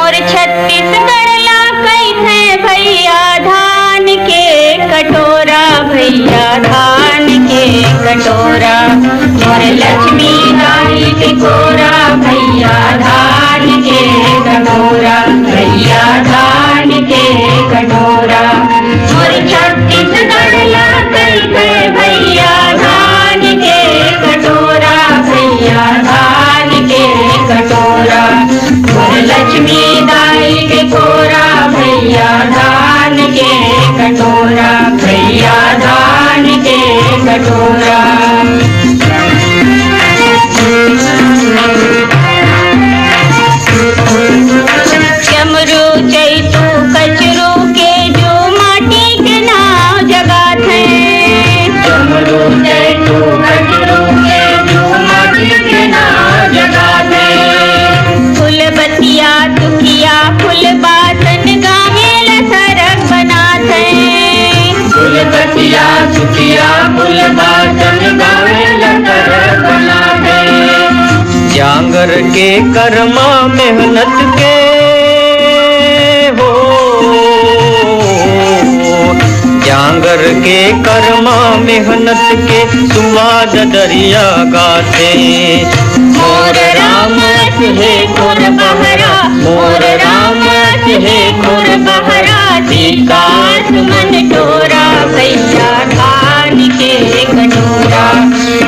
मोर छत्तीसगढ़ ला कैसे भैया धान के कटोरा, भैया धान के कटोरा। मोर लक्ष्मी दाई के कोरा, भैया धान के कटोरा, भैया धान के कटोरा। मोर छत्तीसगढ़ ला कैसे भैया धान के कटोरा, भैया धान के कटोरा। मोर लक्ष्मी दाई के कोरा, भैया धान के कटोरा, भैया धान के कटोरा। चमरू चैतू कचरू के जो माटी के नाव जगात है, चमरू चैतू कचरू के जो माटी के नाव जगात है। फूल बतिया तुकिया फूल बासन गावे ला सरक बनात है, फूल बतिया तुकिया फूल बासन गावे ला सरक बनात है। जांगर के कर्मा मेहनत के हो, जांगर के कर्मा मेहनत के सुवाद दरिया गाते। मोर राम है खुर बहरा, मोर राम है खुर बहरा। विकास मन टोरा, भैया धान के कटोरा।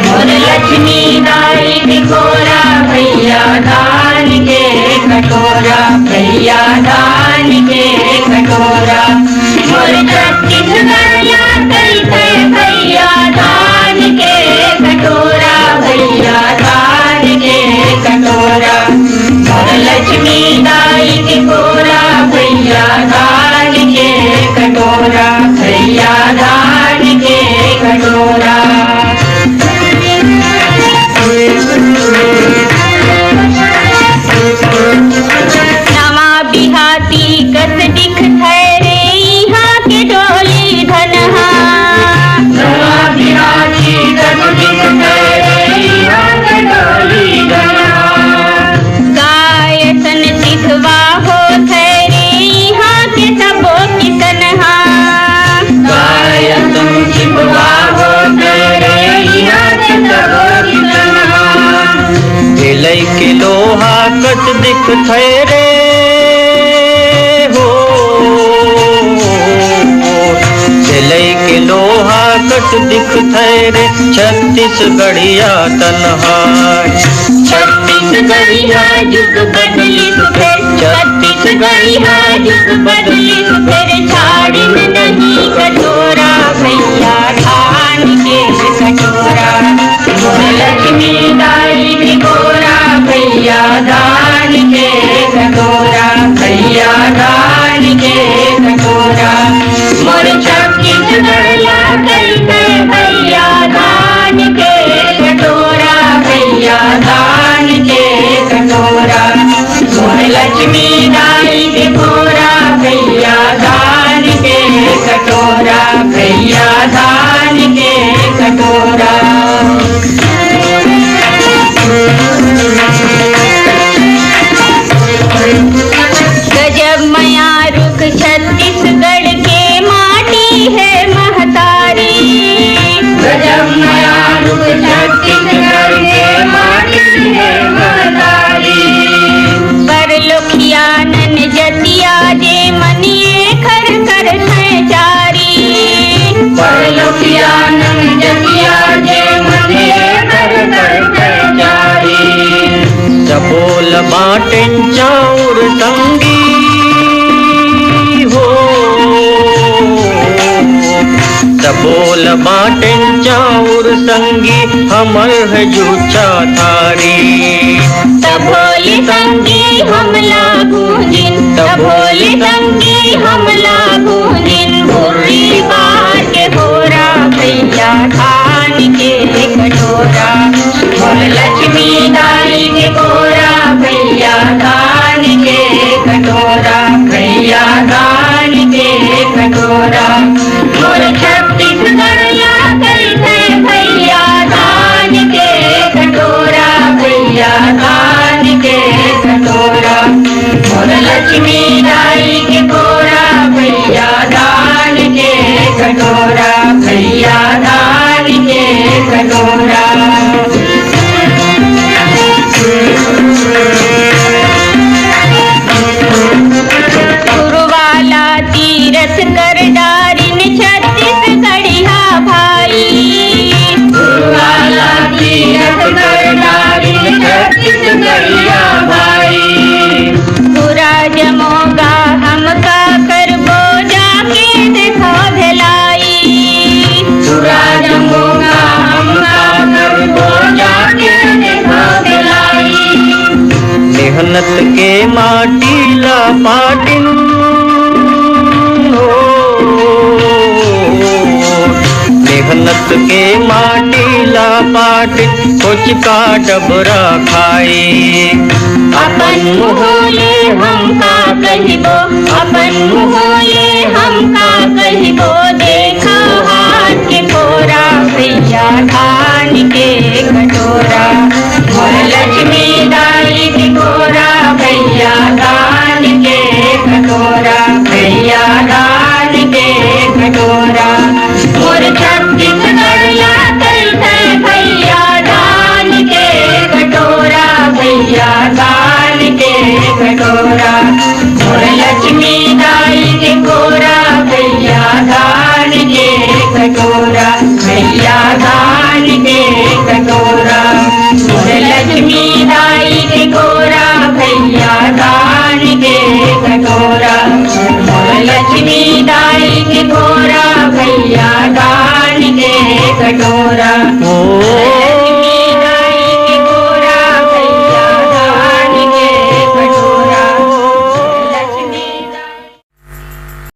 मोर लक्ष्मी दाई के कोरा, भैया धान के कटोरा, भैया धान के कटोरा। मोर छत्तीसगढ़ ला कैसे भैया धान के कटोरा, भैया धान के कटोरा। मोर लक्ष्मी दाई के कोरा, भैया धान के कटोरा, भैया धान के कटोरा। नवा बिहाती कस दिख ठहरे यहाँ के डोली धनहा, नवा बिहाती कस दिख ठहरे यहाँ के डोली धनहा। गाय सन सिधवा हो ठहरे यहाँ के सबो किसनहा, गाय सन सिधवा हो ठहरे यहाँ के सबो किसनहा। ढिलई के लोहा कस दिख ठहरे हो, ढिलई के लोहा कस दिख ठहरे। छत्तीसगढ़िया तन्हा, छत्तीसगढ़िया जुग बदली फिर, छत्तीसगढ़िया जुग बदली फिर। छाड़ी नहीं कटोरा, भैया धान के कटोरा। मोर लक्ष्मी दाई के कोरा, भैया धान के कटोरा, भैया धान के कटोरा। मोर छत्तीसगढ़ ला कैसे भैया धान के कटोरा, भैया धान के कटोरा। मोर लक्ष्मी दाई के कोरा, भैया धान के कटोरा, भैया धान के कटोरा। गजब माया रुख छत्तीसगढ़ के माटी है महतारी, गजब माया रुख छत्तीसगढ़ के माटी है महतारी। पर लोखिया नन जतिया जे मनिए खर कर चारी, पर लोखिया नन जतिया जे मनिए खर कर चारी। सबोल बाटें चाउर संगी हो, सबोल बाटें चाउर संगी। हमर है जूचा थारी, सबोली संगी हमला गूंजिन, सबोली संगी हमला गूंजिन। भूरी बार के होरा, भैया धान के कटोरा। मोर लक्ष्मी दाई के कोरा, भैया धान के कटोरा, भैया धान के कटोरा। मोर छत्तीसगढ़ ला कैसे भैया धान के कटोरा, भैया धान के कटोरा। मोर लक्ष्मी दाई के कोरा भैया दान के कटोरा, भैया दान के कटोरा। गुरुवाला तीरथ कर डारिन छत्तीसगढ़िया भाई, गुरुवाला तीरथ कर डारिन छत्तीसगढ़िया भाई। पूरा जमोगा हमका करबो जाके देखो भलाई, पूरा जमोगा हमका करबो जाके देखो भलाई। मेहनत के माटी ला पाटिन हो, मेहनत के माटी ला पाटिन कुछ का डबरा खाए। अपन मुहोले हमका कहिबो, अपन मुहोले हमका कहिबो, देखो हाथ के कोरा भैया धान के कटोरा। मोर लक्ष्मी दाई के कोरा भैया दान के कटोरा, भैया दान के कटोरा। मोर छत्तीसगढ़िया तई तई भैया दान के कटोरा, भैया दान के कटोरा। मोर लक्ष्मी दाई के कोरा भैया दान के कटोरा, भैया दान के कटोरा।